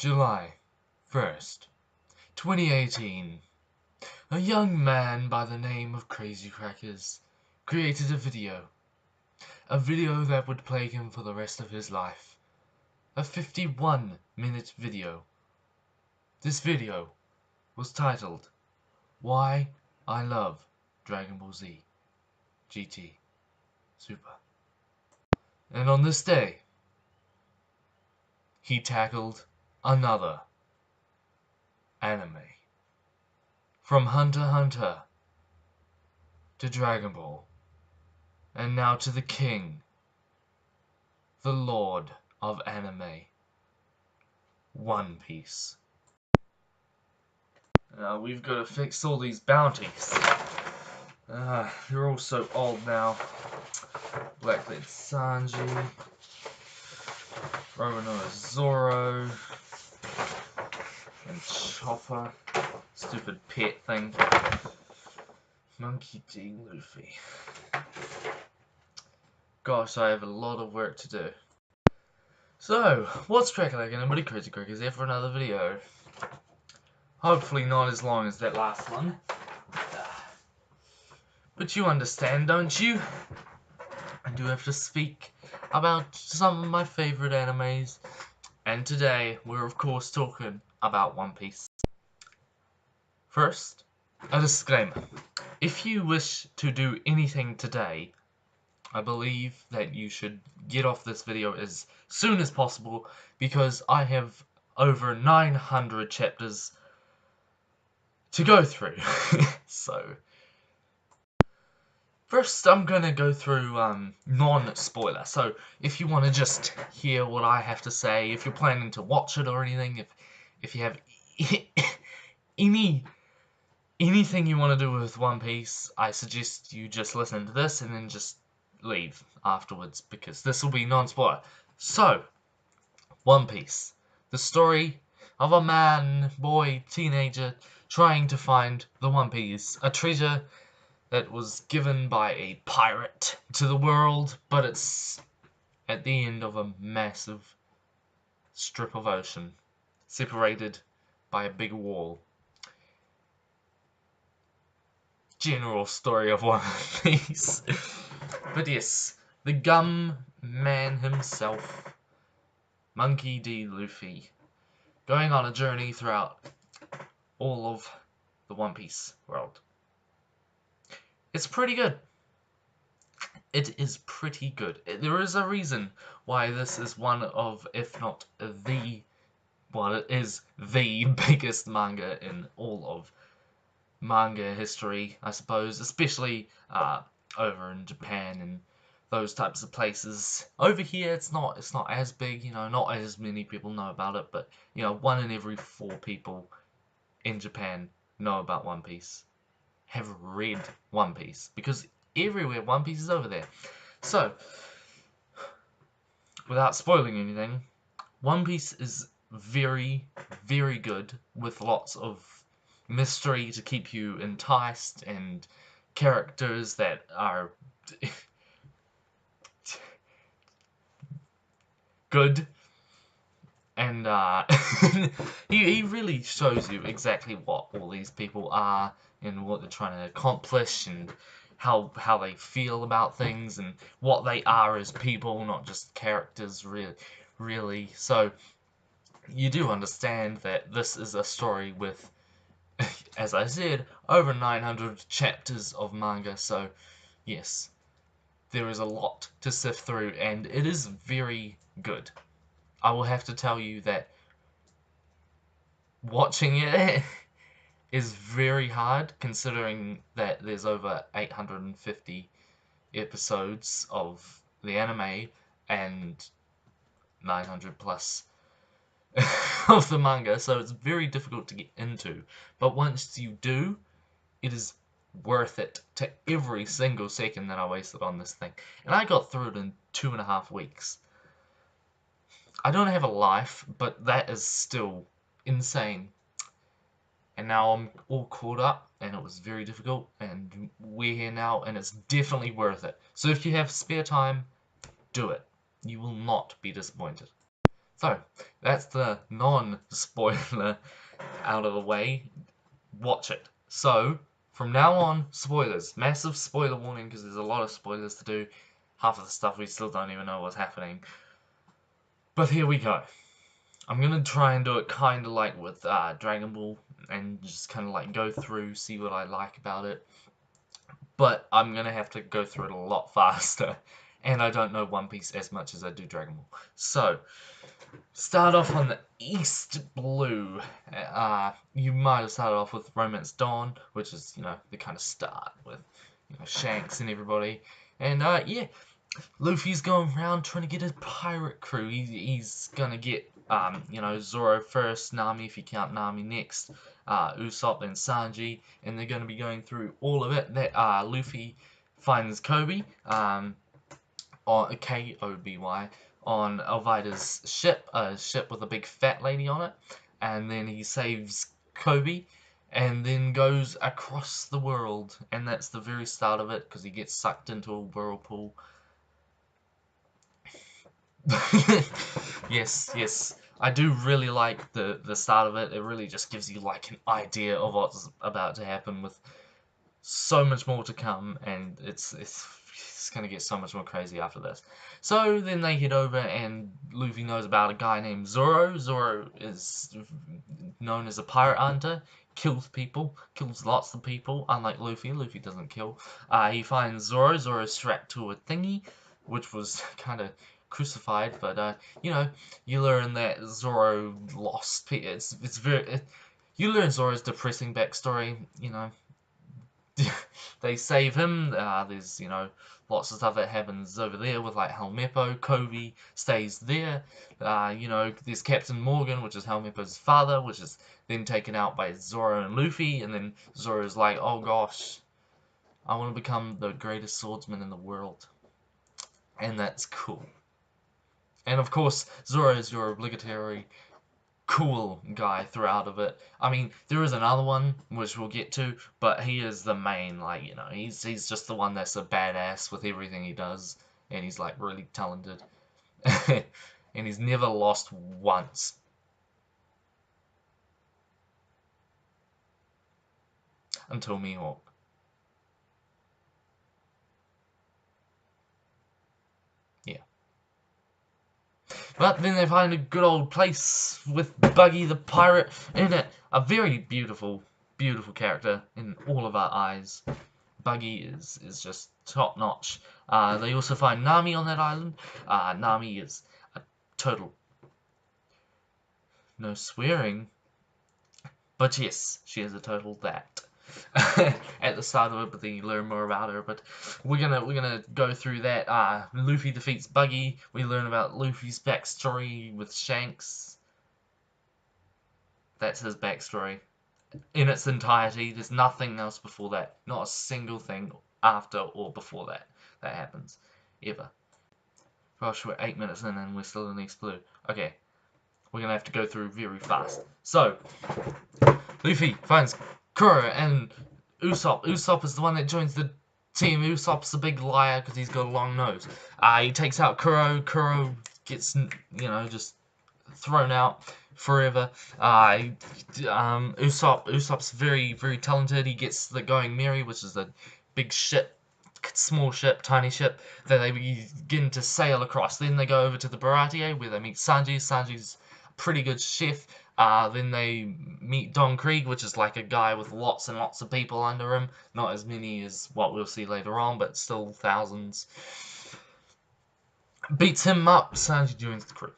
July 1st, 2018. A young man by the name of Crazy Crackers created a video that would plague him for the rest of his life. A 51-minute video. This video was titled, Why I Love Dragon Ball Z GT Super. And on this day, he tackled another anime. From Hunter x Hunter to Dragon Ball, and now to the king, the lord of anime, One Piece. We've got to fix all these bounties. They're all so old now. Blackbeard Sanji, Roronoa Zoro, and Chopper. Stupid pet thing. Monkey D. Luffy. Gosh, I have a lot of work to do. So, what's cracking like anybody? Crazy Crackers here for another video. Hopefully not as long as that last one. But you understand, don't you? I do have to speak about some of my favorite animes. And today, we're of course talking about One Piece. First, a disclaimer. If you wish to do anything today, I believe that you should get off this video as soon as possible, because I have over 900 chapters to go through. So, first I'm gonna go through non-spoiler. So if you want to just hear what I have to say, if you're planning to watch it or anything, if you have anything you want to do with One Piece, I suggest you just listen to this and then just leave afterwards, because this will be non-spoiler. So, One Piece. The story of a man, boy, teenager, trying to find the One Piece. A treasure that was given by a pirate to the world, but it's at the end of a massive strip of ocean, separated by a big wall. General story of One Piece. But yes, the Gum Man himself, Monkey D. Luffy, going on a journey throughout all of the One Piece world. It's pretty good. It is pretty good. There is a reason why this is one of, if not the, well, it is the biggest manga in all of manga history, I suppose, especially over in Japan and those types of places. Over here, it's not as big, you know, not as many people know about it, but, you know, 1 in every 4 people in Japan know about One Piece, have read One Piece, because everywhere One Piece is over there. So, without spoiling anything, One Piece is very, very good, with lots of mystery to keep you enticed, and characters that are good, and he really shows you exactly what all these people are and what they're trying to accomplish, and how they feel about things, and what they are as people, not just characters, really. So you do understand that this is a story with, as I said, over 900 chapters of manga, so yes, there is a lot to sift through, and it is very good. I will have to tell you that watching it is very hard, considering that there's over 850 episodes of the anime and 900 plus of the manga, so it's very difficult to get into. But once you do, it is worth it to every single second that I wasted on this thing. And I got through it in 2.5 weeks. I don't have a life, but that is still insane. And now I'm all caught up, and it was very difficult, and we're here now, and it's definitely worth it. So if you have spare time, do it. You will not be disappointed. So, that's the non-spoiler out of the way. Watch it. So, from now on, spoilers. Massive spoiler warning because there's a lot of spoilers to do. Half of the stuff we still don't even know what's happening. But here we go. I'm gonna try and do it kind of like with Dragon Ball and just kind of like go through, see what I like about it. But I'm gonna have to go through it a lot faster. And I don't know One Piece as much as I do Dragon Ball. So, start off on the East Blue. You might have started off with Romance Dawn, which is, you know, the kind of start with, you know, Shanks and everybody. And, yeah, Luffy's going around trying to get a pirate crew. He's gonna get, you know, Zoro first, Nami if you count Nami next, Usopp and Sanji, and they're gonna be going through all of it. That Luffy finds Koby, or K-O-B-Y, on Alvida's ship, a ship with a big fat lady on it, and then he saves Koby, and then goes across the world, and that's the very start of it, because he gets sucked into a whirlpool. Yes, yes. I do really like the start of it. It really just gives you like an idea of what's about to happen with so much more to come, and it's gonna get so much more crazy after this. So then they head over, and Luffy knows about a guy named Zoro. Zoro is known as a pirate hunter, kills people, kills lots of people, unlike Luffy. Luffy doesn't kill. He finds Zoro. Zoro's strapped to a thingy, which was kind of crucified, but you know, you learn that Zoro lost. It's very. You learn Zoro's depressing backstory. You know, they save him. There's, you know, lots of stuff that happens over there with like Helmeppo. Koby stays there. You know, there's Captain Morgan, which is Helmeppo's father, which is then taken out by Zoro and Luffy, and then Zoro's like, oh gosh, I want to become the greatest swordsman in the world. And that's cool. And of course, Zoro is your obligatory cool guy throughout of it. I mean, there is another one which we'll get to, but he is the main, like, you know, he's just the one that's a badass with everything he does, and he's like really talented. And he's never lost once. Until Mihawk. Yeah. But then they find a good old place with Buggy the pirate in it. A very beautiful, beautiful character in all of our eyes. Buggy is just top notch. They also find Nami on that island. Nami is a total, no swearing, but yes, she is a total that. At the start of it, but then you learn more about her. But we're gonna go through that. Luffy defeats Buggy. We learn about Luffy's backstory with Shanks. That's his backstory in its entirety. There's nothing else before that. Not a single thing after or before that happens ever. Gosh, we're 8 minutes in and we're still in East Blue. Okay, we're gonna have to go through very fast. So, Luffy finds Kuro and Usopp. Usopp is the one that joins the team. Usopp's a big liar because he's got a long nose. He takes out Kuro. Kuro gets, you know, just thrown out forever. Usopp's very, very talented. He gets the Going Merry, which is a big ship, small ship, tiny ship, that they begin to sail across. Then they go over to the Baratie, where they meet Sanji. Sanji's a pretty good chef. Then they meet Don Krieg, which is like a guy with lots and lots of people under him. Not as many as what we'll see later on, but still thousands. Beats him up, Sanji joins the crew.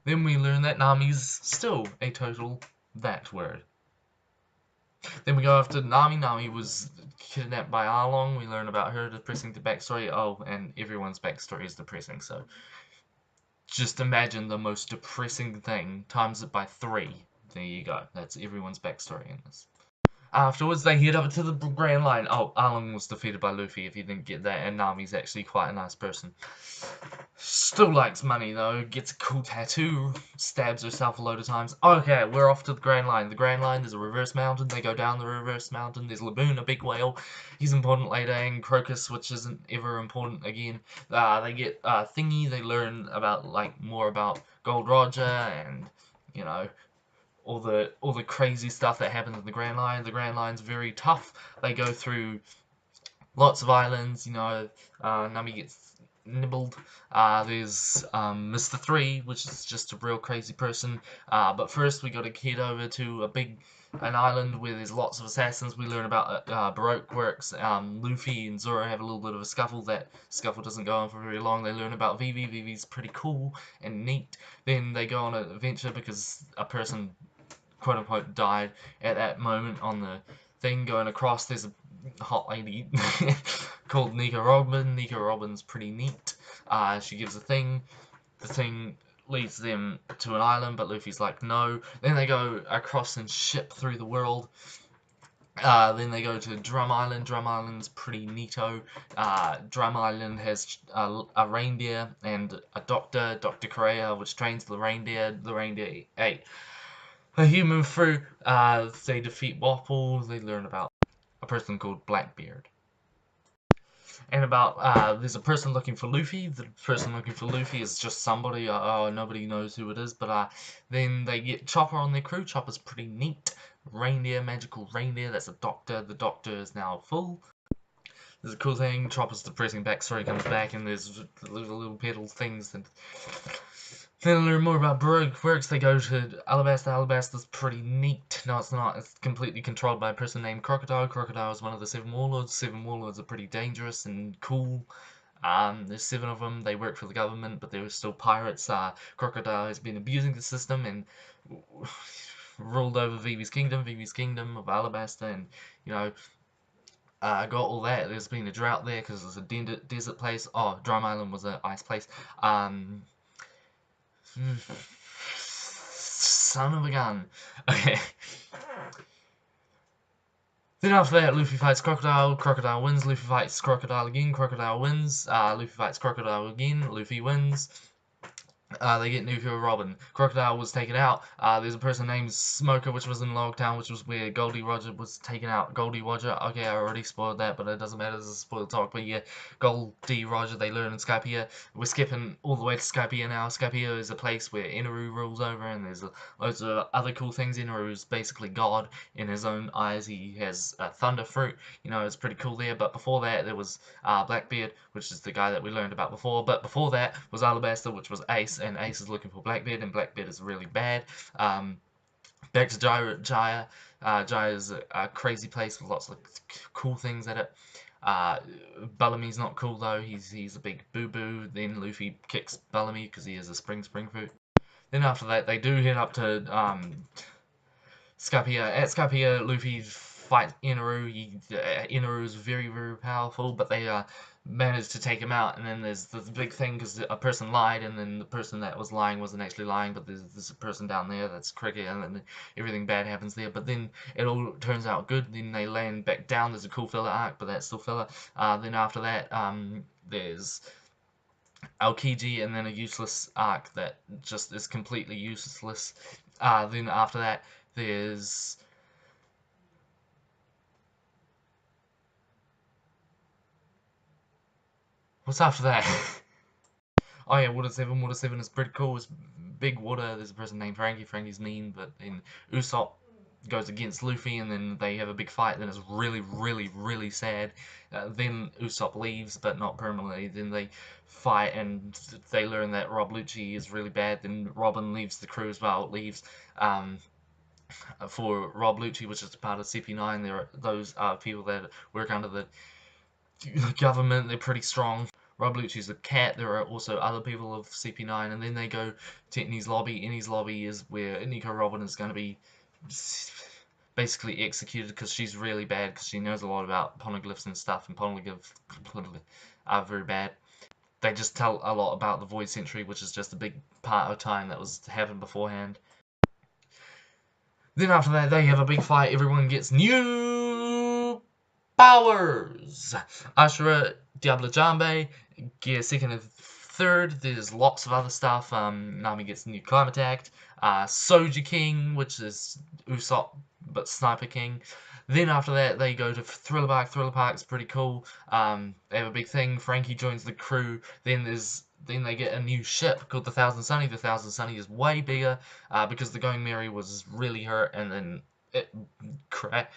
Then we learn that Nami's still a total that word. Then we go after Nami. Nami was kidnapped by Arlong. We learn about her depressing backstory. Oh, and everyone's backstory is depressing, so just imagine the most depressing thing, times it by 3. There you go. That's everyone's backstory in this. Afterwards, they head up to the Grand Line. Oh, Arlong was defeated by Luffy, if you didn't get that, and Nami's actually quite a nice person. Still likes money, though. Gets a cool tattoo. Stabs herself a load of times. Okay, we're off to the Grand Line. The Grand Line, there's a reverse mountain. They go down the reverse mountain. There's Laboon, a big whale. He's important later, and Crocus, which isn't ever important again. They get Thingy. They learn about, like, more about Gold Roger and, you know, all the crazy stuff that happens in the Grand Line. The Grand Line's very tough. They go through lots of islands. Nami gets nibbled. There's Mr. 3, which is just a real crazy person. But first we got to head over to an island where there's lots of assassins. We learn about Baroque works. Luffy and Zoro have a little bit of a scuffle. That scuffle doesn't go on for very long. They learn about Vivi. Vivi's pretty cool and neat. Then they go on an adventure because a person, quote unquote, died at that moment on the thing going across. There's a hot lady called Nika Robin. Nika Robin's pretty neat. She gives a thing. The thing leads them to an island, but Luffy's like, no. Then they go across and ship through the world. Then they go to Drum Island. Drum Island's pretty neato. Drum Island has a reindeer and a doctor, Dr. Correa, which trains the reindeer. The reindeer ate a human fruit. They defeat Wapple. They learn about a person called Blackbeard. And about, there's a person looking for Luffy. The person looking for Luffy is just somebody, nobody knows who it is, but, then they get Chopper on their crew. Chopper's pretty neat. Reindeer, magical reindeer, that's a doctor. The doctor is now full. There's a cool thing, Chopper's depressing backstory comes back, and there's little pedal things, and then learn more about Baroque works. They go to Alabasta. Alabasta's pretty neat. No, it's not. It's completely controlled by a person named Crocodile. Crocodile is one of the 7 warlords. 7 warlords are pretty dangerous and cool. There's 7 of them. They work for the government, but they're still pirates. Crocodile has been abusing the system and ruled over Vivi's kingdom of Alabasta, and, you know, got all that. There's been a drought there because it's a desert place. Oh, Drum Island was an ice place. Son of a gun. Okay. Then after that, Luffy fights Crocodile. Crocodile wins. Luffy fights Crocodile again. Crocodile wins. Luffy fights Crocodile again. Luffy wins. They get Nuka Robin. Crocodile was taken out. There's a person named Smoker, which was in Logtown, which was where Goldie Roger was taken out. Goldie Roger, okay, I already spoiled that, but it doesn't matter, this is a spoiled talk. But yeah, Goldie Roger, they learn in Skypiea. We're skipping all the way to Skypiea now. Skypiea is a place where Inaru rules over, and there's loads of other cool things. Inaru is basically God in his own eyes. He has a thunder fruit, it's pretty cool there. But before that, there was Blackbeard, which is the guy that we learned about before. But before that was Alabasta, which was Ace, and Ace is looking for Blackbeard, and Blackbeard is really bad. Back to Jaya. Jaya is a crazy place with lots of cool things at it. Bellamy's not cool though. He's a big boo boo. Then Luffy kicks Bellamy because he is a spring fruit. Then after that, they do head up to Skypiea. At Skypiea, Luffy fights Inaru. Inaru is very, very powerful, but they managed to take him out. And then there's the big thing because a person lied, and then the person that was lying wasn't actually lying, but there's a person down there that's Cricket, and then everything bad happens there. But then it all turns out good. Then they land back down. There's a cool filler arc, but that's still filler. Then after that, there's Aokiji, and then a useless arc that just is completely useless. Then after that, there's what's after that? Oh yeah, Water 7. Water 7 is pretty cool. It's big water. There's a person named Frankie. Frankie's mean, but then Usopp goes against Luffy, and then they have a big fight. Then it's really, really, really sad. Then Usopp leaves, but not permanently. Then they fight, and they learn that Rob Lucci is really bad. Then Robin leaves the crew as well. Leaves for Rob Lucci, which is part of CP9. There are those people that work under the government. They're pretty strong. Rob Lucci's a cat. There are also other people of CP9, and then they go to Enies Lobby. Enies Lobby is where Nico Robin is going to be basically executed because she's really bad because she knows a lot about poneglyphs and stuff, and poneglyphs are very bad. They just tell a lot about the Void Century, which is just a big part of time that was happened beforehand. Then after that, they have a big fight. Everyone gets new powers. Ashura, Diablo Jambe, Gear 2nd and 3rd. There's lots of other stuff. Nami gets new Climate Act. Soja King, which is Usopp, but Sniper King. Then after that, they go to Thriller Bark. Thriller Bark's pretty cool. They have a big thing. Frankie joins the crew. Then they get a new ship called the Thousand Sunny. The Thousand Sunny is way bigger because the Going Merry was really hurt, and then it cracked.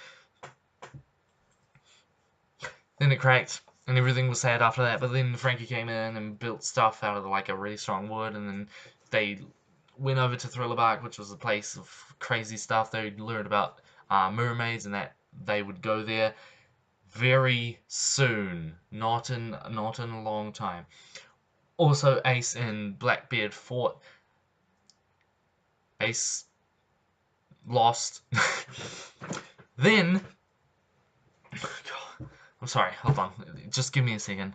Then it cracked, and everything was sad after that. But then Frankie came in and built stuff out of like a really strong wood, and then they went over to Thriller Bark, which was a place of crazy stuff. They learned about mermaids, and that they would go there very soon, not in a long time. Also, Ace and Blackbeard fought. Ace lost. Then, I'm sorry, hold on. Just give me a second.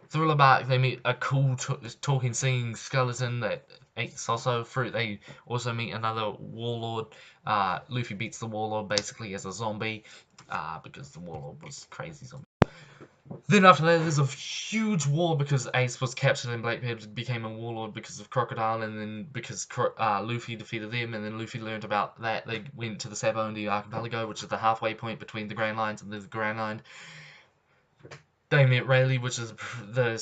Thriller Bark, they meet a cool talking singing skeleton that eats also fruit. They also meet another warlord. Luffy beats the warlord basically as a zombie because the warlord was a crazy zombie. Then after that, there's a huge war because Ace was captured and Blackbeard became a warlord because of Crocodile, and then because Luffy defeated them, and then Luffy learned about that, they went to the Sabaody Archipelago, which is the halfway point between the Grand Lines, and there's the Grand Line. They met Rayleigh, which is the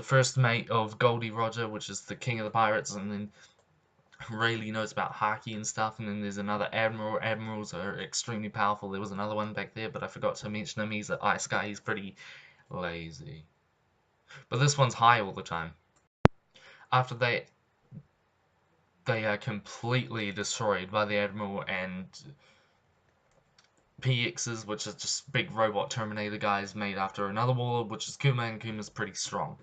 first mate of Goldie Roger, which is the king of the pirates, and then Rayleigh knows about Haki and stuff, and then there's another admiral. Admirals are extremely powerful. There was another one back there, but I forgot to mention him. He's an ice guy. He's pretty lazy. But this one's high all the time. After they are completely destroyed by the Admiral and PXs, which is just big robot Terminator guys made after another warlord, which is Kuma, and Kuma's pretty strong.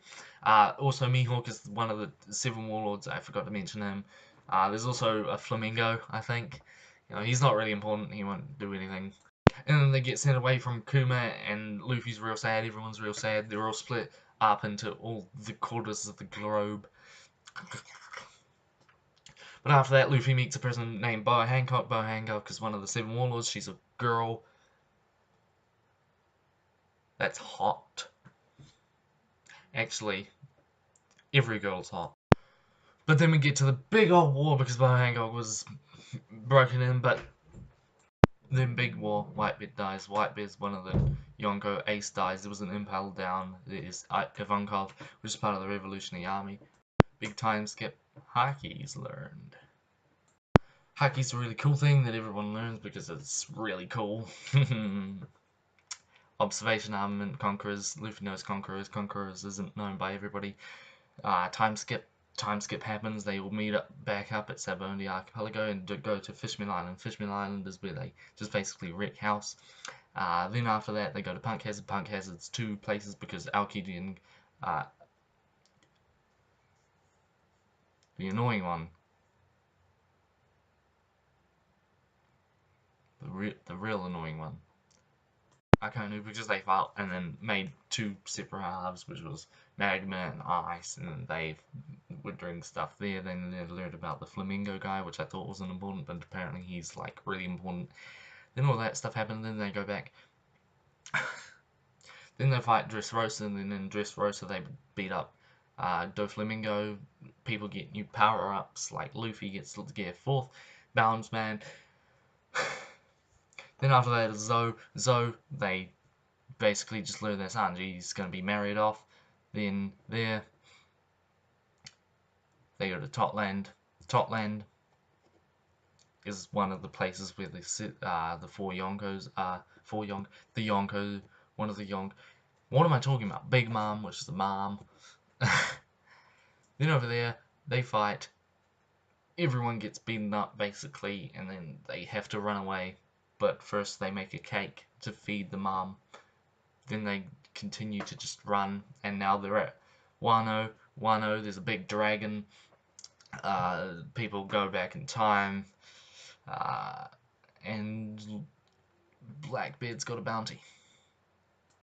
Also, Mihawk is one of the 7 warlords. I forgot to mention him. There's also a Flamingo, I think. You know, he's not really important. He won't do anything. And then they get sent away from Kuma, and Luffy's real sad. Everyone's real sad. They're all split up into all the quarters of the globe. But after that, Luffy meets a person named Boa Hancock. Boa Hancock is one of the 7 warlords. She's a girl. That's hot. Actually, every girl's hot. But then we get to the big old war because Boa Hancock was broken in, but then big war, Whitebeard dies. Whitebeard's one of the Yonko. Ace dies. There was an impel down. There's Ivankov, which is part of the Revolutionary Army. Big time skip. Haki's learned. Haki's a really cool thing that everyone learns because it's really cool. Observation Armament, Conquerors. Luffy knows Conquerors. Conquerors isn't known by everybody. Time skip happens. They all meet back up at Sabaody Archipelago and go to Fishman Island. Fishman Island is where they just basically wreck house. Then after that, they go to Punk Hazard. Punk Hazard's 2 places because Aokiji and the annoying one, the real annoying one, Akonu, because they fought and then made 2 separate halves, which was Magma and Ice, and they were doing stuff there. Then they learned about the Flamingo guy, which I thought wasn't important, but apparently he's like really important. Then all that stuff happened, then they go back. Then they fight Dressrosa, and then in Dressrosa they beat up Doflamingo. People get new power-ups, like Luffy gets to get 4th Boundsman. Then after that is Zoe, they basically just learn that Sanji's going to be married off. Then there, they go to Totland. Totland is one of the places where the 4 Yonkos are. The Yonko, one of the Yonk. What am I talking about? Big Mom, which is the mom. Then over there, they fight. Everyone gets beaten up, basically, and then they have to run away. But first they make a cake to feed the mom. Then they continue to just run, and now they're at Wano. Wano, there's a big dragon. People go back in time. And Blackbeard's got a bounty.